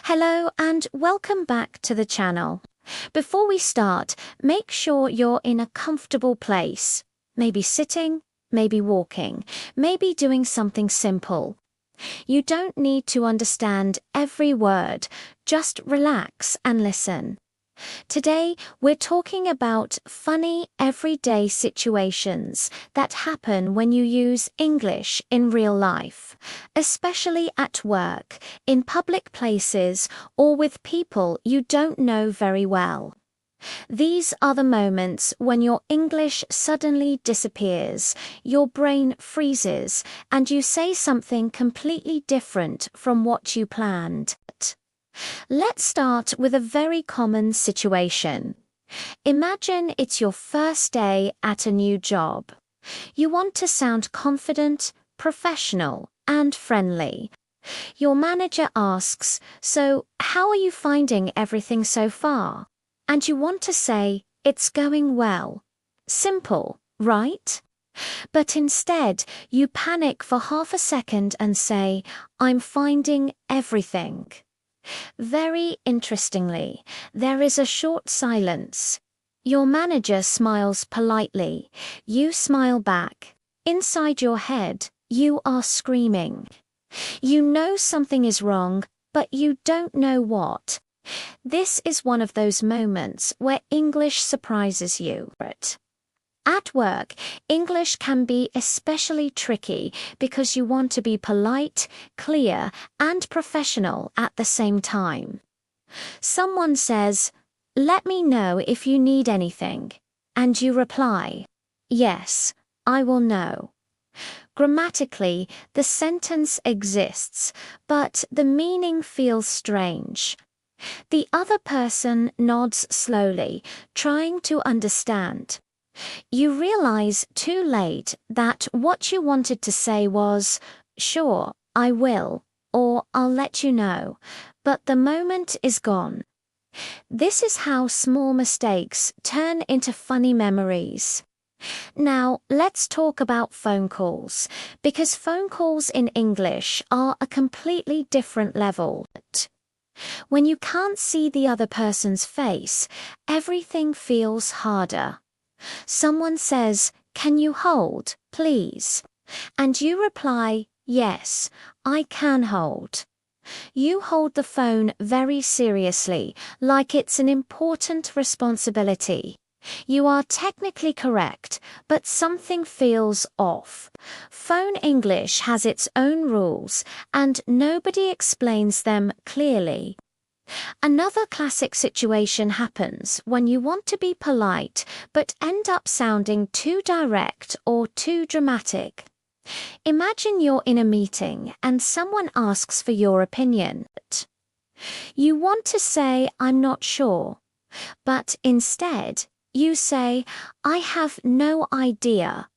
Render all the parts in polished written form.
Hello and welcome back to the channel. Before we start, make sure you're in a comfortable place. Maybe sitting, maybe walking, maybe doing something simple. You don't need to understand every word, just relax and listen. Today, we're talking about funny everyday situations that happen when you use English in real life, especially at work, in public places, or with people you don't know very well. These are the moments when your English suddenly disappears, your brain freezes, and you say something completely different from what you planned. Let's start with a very common situation. Imagine it's your first day at a new job. You want to sound confident, professional, and friendly. Your manager asks, "So, how are you finding everything so far?" And you want to say, "It's going well." Simple, right? But instead, you panic for half a second and say, "I'm finding everything." Very interestingly, there is a short silence. Your manager smiles politely. You smile back. Inside your head, you are screaming. You know something is wrong, but you don't know what. This is one of those moments where English surprises you. At work, English can be especially tricky because you want to be polite, clear, and professional at the same time. Someone says, "Let me know if you need anything," and you reply, "Yes, I will know." Grammatically, the sentence exists, but the meaning feels strange. The other person nods slowly, trying to understand. You realize too late that what you wanted to say was, "Sure, I will," or "I'll let you know," but the moment is gone. This is how small mistakes turn into funny memories. Now, let's talk about phone calls, because phone calls in English are a completely different level. When you can't see the other person's face, everything feels harder. Someone says, "Can you hold, please?" And you reply, "Yes, I can hold." You hold the phone very seriously, like it's an important responsibility. You are technically correct, but something feels off. Phone English has its own rules, and nobody explains them clearly. Another classic situation happens when you want to be polite but end up sounding too direct or too dramatic. Imagine you're in a meeting and someone asks for your opinion. You want to say, "I'm not sure," but instead you say, "I have no idea."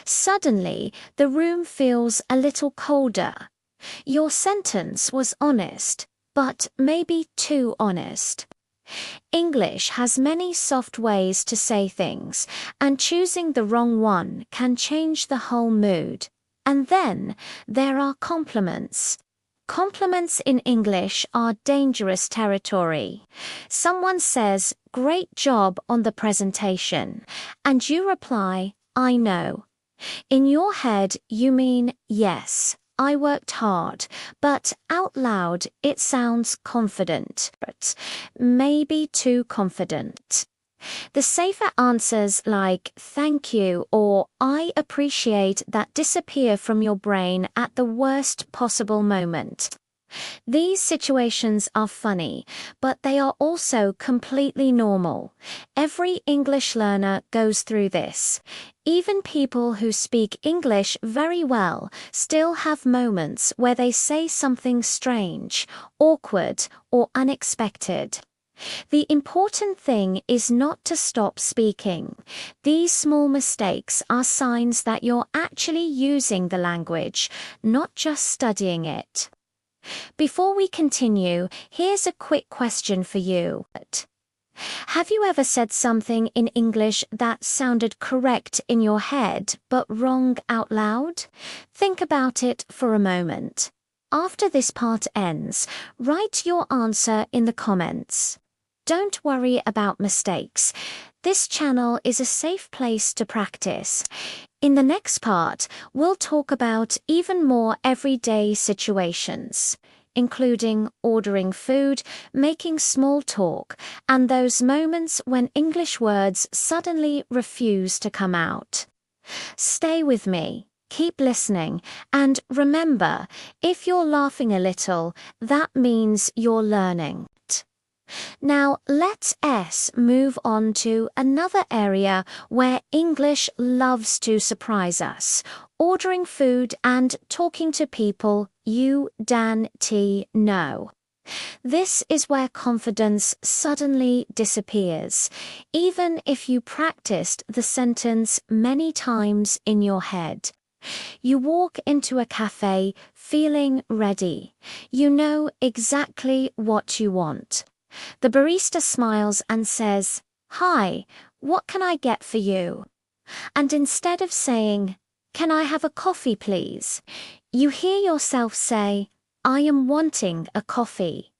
Suddenly, the room feels a little colder. Your sentence was honest, but maybe too honest. English has many soft ways to say things, and choosing the wrong one can change the whole mood. And then there are compliments. Compliments in English are dangerous territory. Someone says, "Great job on the presentation," and you reply, "I know." In your head, you mean, "Yes, I worked hard," but out loud it sounds confident, but maybe too confident. The safer answers like "thank you" or "I appreciate" that disappear from your brain at the worst possible moment. These situations are funny, but they are also completely normal. Every English learner goes through this. Even people who speak English very well still have moments where they say something strange, awkward, or unexpected. The important thing is not to stop speaking. These small mistakes are signs that you're actually using the language, not just studying it. Before we continue, here's a quick question for you. Have you ever said something in English that sounded correct in your head but wrong out loud? Think about it for a moment. After this part ends, write your answer in the comments. Don't worry about mistakes. This channel is a safe place to practice. In the next part, we'll talk about even more everyday situations, including ordering food, making small talk, and those moments when English words suddenly refuse to come out. Stay with me, keep listening, and remember, if you're laughing a little, that means you're learning. Now let's move on to another area where English loves to surprise us: ordering food and talking to people you know. This is where confidence suddenly disappears, even if you practiced the sentence many times in your head. You walk into a cafe feeling ready. You know exactly what you want. The barista smiles and says, "Hi, what can I get for you?" And instead of saying, "Can I have a coffee, please?" you hear yourself say, "I am wanting a coffee."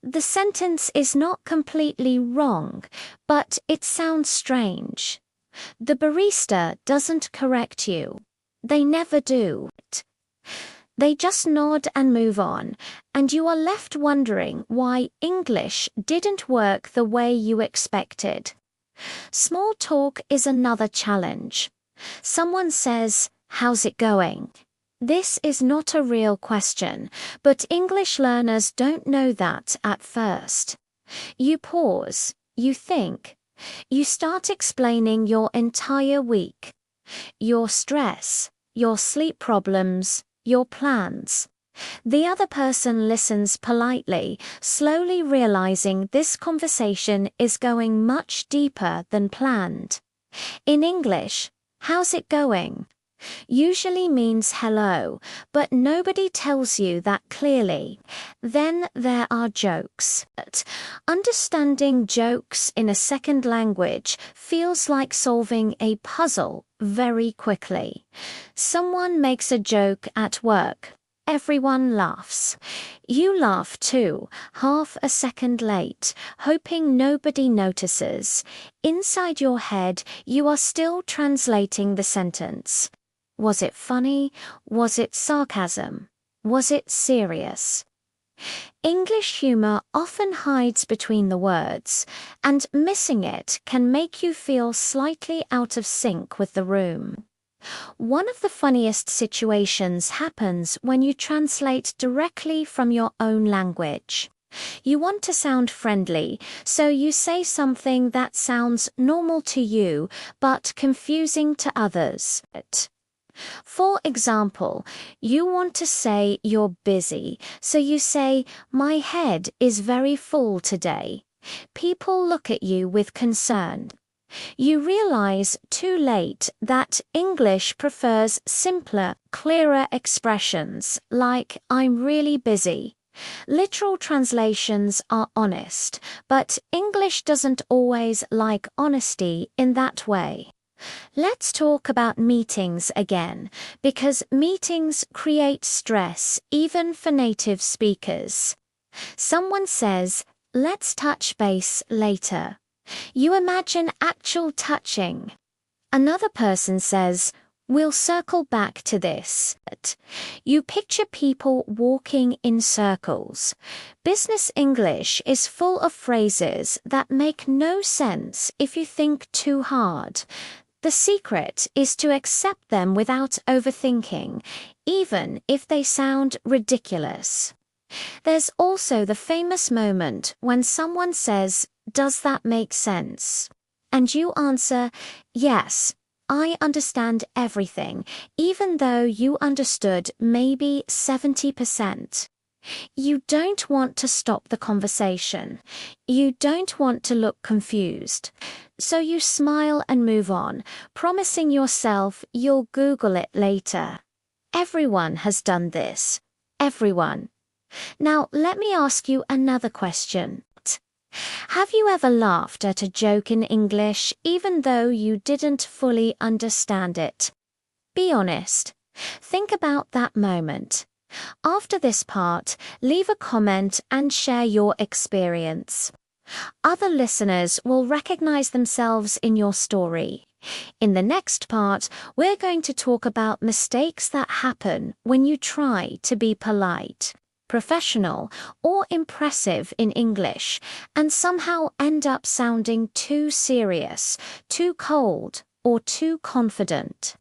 The sentence is not completely wrong, but it sounds strange. The barista doesn't correct you. They never do. They just nod and move on, and you are left wondering why English didn't work the way you expected. Small talk is another challenge. Someone says, "How's it going?" This is not a real question, but English learners don't know that at first. You pause, you think, you start explaining your entire week, your stress, your sleep problems, your plans. The other person listens politely, slowly realizing this conversation is going much deeper than planned. In English, "How's it going?" usually means hello, but nobody tells you that clearly. Then there are jokes. Understanding jokes in a second language feels like solving a puzzle very quickly. Someone makes a joke at work. Everyone laughs. You laugh too, half a second late, hoping nobody notices. Inside your head, you are still translating the sentence. Was it funny? Was it sarcasm? Was it serious? English humor often hides between the words, and missing it can make you feel slightly out of sync with the room. One of the funniest situations happens when you translate directly from your own language. You want to sound friendly, so you say something that sounds normal to you but confusing to others. For example, you want to say you're busy, so you say, "My head is very full today." People look at you with concern. You realize too late that English prefers simpler, clearer expressions like "I'm really busy." Literal translations are honest, but English doesn't always like honesty in that way. Let's talk about meetings again, because meetings create stress even for native speakers. Someone says, "Let's touch base later." You imagine actual touching. Another person says, "We'll circle back to this." You picture people walking in circles. Business English is full of phrases that make no sense if you think too hard. The secret is to accept them without overthinking, even if they sound ridiculous. There's also the famous moment when someone says, "Does that make sense?" And you answer, "Yes, I understand everything," even though you understood maybe 70%. You don't want to stop the conversation. You don't want to look confused. So you smile and move on, promising yourself you'll Google it later. Everyone has done this. Everyone. Now, let me ask you another question. Have you ever laughed at a joke in English even though you didn't fully understand it? Be honest. Think about that moment. After this part, leave a comment and share your experience. Other listeners will recognize themselves in your story. In the next part, we're going to talk about mistakes that happen when you try to be polite, professional, or impressive in English, and somehow end up sounding too serious, too cold, or too confident.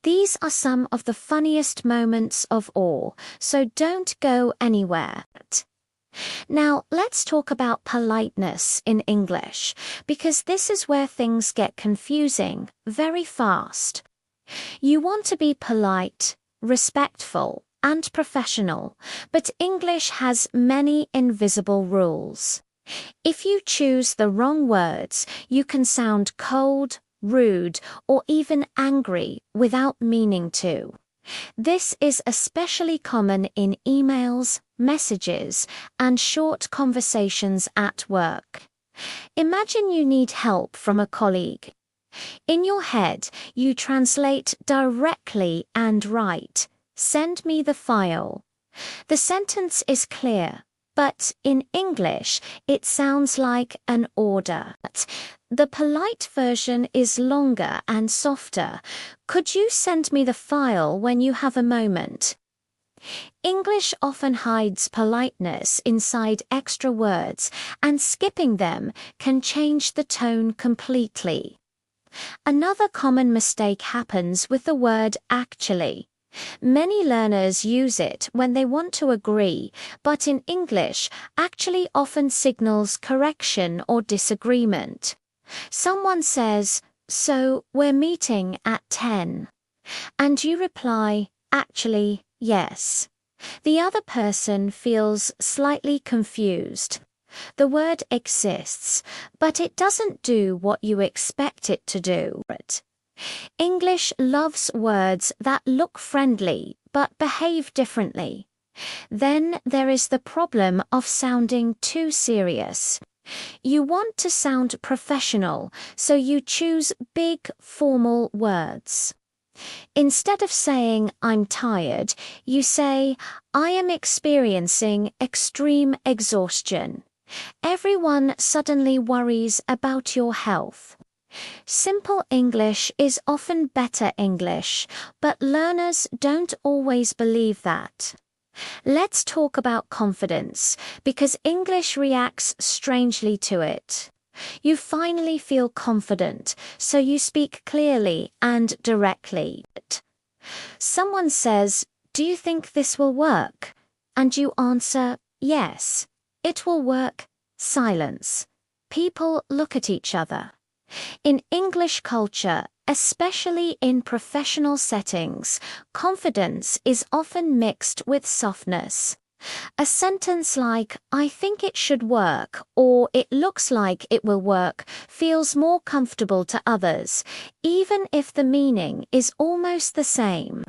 These are some of the funniest moments of all, so don't go anywhere. Now, let's talk about politeness in English, because this is where things get confusing very fast. You want to be polite, respectful, and professional, but English has many invisible rules. If you choose the wrong words, you can sound cold, rude, or even angry without meaning to. This is especially common in emails, messages, and short conversations at work. Imagine you need help from a colleague. In your head, you translate directly and write, "Send me the file." The sentence is clear, but in English, it sounds like an order. The polite version is longer and softer. "Could you send me the file when you have a moment?" English often hides politeness inside extra words, and skipping them can change the tone completely. Another common mistake happens with the word actually. Many learners use it when they want to agree, but in English, actually often signals correction or disagreement. Someone says, "So, we're meeting at 10. And you reply, "Actually, yes." The other person feels slightly confused. The word exists, but it doesn't do what you expect it to do. English loves words that look friendly but behave differently. Then there is the problem of sounding too serious. You want to sound professional, so you choose big, formal words. Instead of saying, "I'm tired," you say, "I am experiencing extreme exhaustion." Everyone suddenly worries about your health. Simple English is often better English, but learners don't always believe that. Let's talk about confidence, because English reacts strangely to it. You finally feel confident, so you speak clearly and directly. Someone says, "Do you think this will work?" And you answer, "Yes, it will work." Silence. People look at each other. In English culture, especially in professional settings, confidence is often mixed with softness. A sentence like, "I think it should work," or "It looks like it will work," feels more comfortable to others, even if the meaning is almost the same.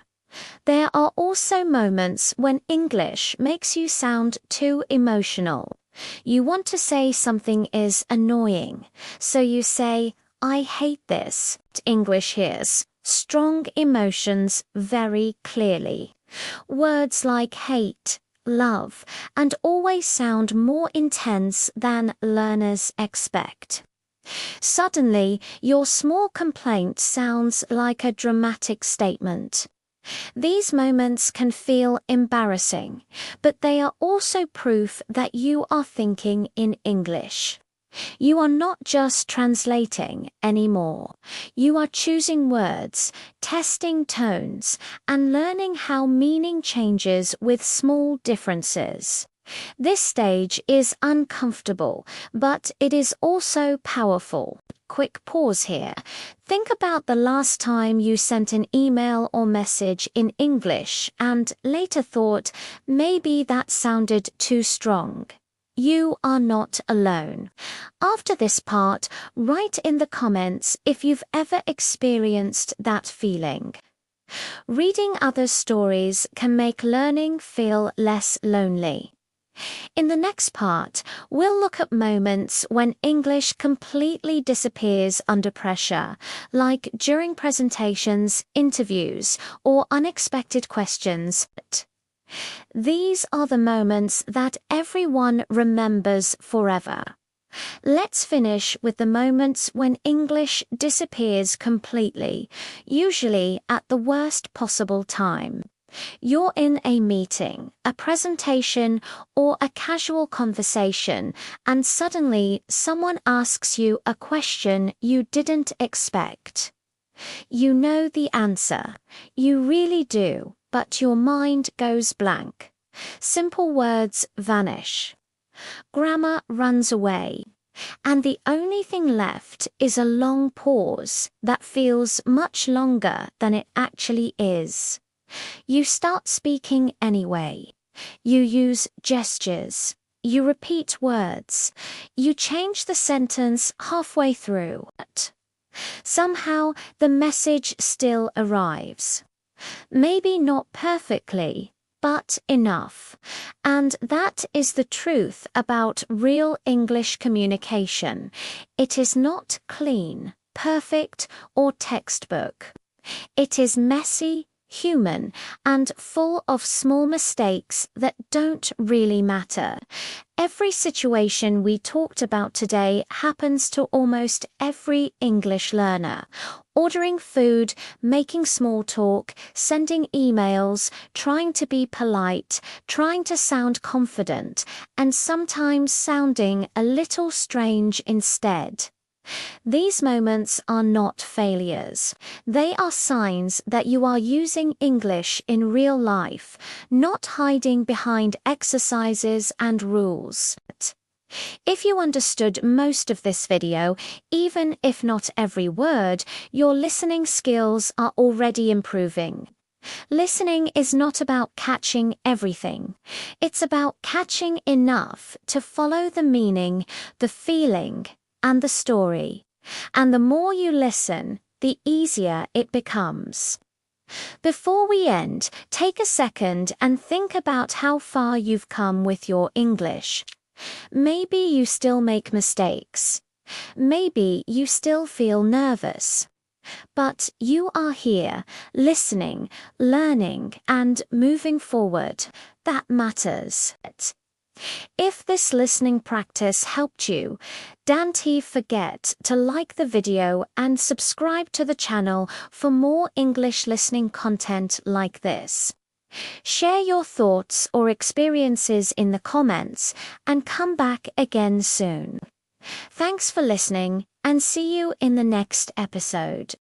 There are also moments when English makes you sound too emotional. You want to say something is annoying, so you say, "I hate this." English hears strong emotions very clearly. Words like hate, love, and always sound more intense than learners expect. Suddenly, your small complaint sounds like a dramatic statement. These moments can feel embarrassing, but they are also proof that you are thinking in English. You are not just translating anymore. You are choosing words, testing tones, and learning how meaning changes with small differences. This stage is uncomfortable, but it is also powerful. Quick pause here. Think about the last time you sent an email or message in English and later thought, maybe that sounded too strong. You are not alone. After this part, write in the comments if you've ever experienced that feeling. Reading others' stories can make learning feel less lonely. In the next part, we'll look at moments when English completely disappears under pressure, like during presentations, interviews, or unexpected questions. These are the moments that everyone remembers forever. Let's finish with the moments when English disappears completely, usually at the worst possible time. You're in a meeting, a presentation, or a casual conversation, and suddenly someone asks you a question you didn't expect. You know the answer. You really do, but your mind goes blank. Simple words vanish. Grammar runs away. And the only thing left is a long pause that feels much longer than it actually is. You start speaking anyway. You use gestures. You repeat words. You change the sentence halfway through. Somehow, the message still arrives. Maybe not perfectly, but enough. And that is the truth about real English communication. It is not clean, perfect, or textbook. It is messy, human, and full of small mistakes that don't really matter. Every situation we talked about today happens to almost every English learner. Ordering food, making small talk, sending emails, trying to be polite, trying to sound confident, and sometimes sounding a little strange instead. These moments are not failures. They are signs that you are using English in real life, not hiding behind exercises and rules. If you understood most of this video, even if not every word, your listening skills are already improving. Listening is not about catching everything. It's about catching enough to follow the meaning, the feeling, and the story. And the more you listen, the easier it becomes. Before we end, take a second and think about how far you've come with your English. Maybe you still make mistakes. Maybe you still feel nervous. But you are here, listening, learning, and moving forward. That matters. If this listening practice helped you, don't forget to like the video and subscribe to the channel for more English listening content like this. Share your thoughts or experiences in the comments and come back again soon. Thanks for listening and see you in the next episode.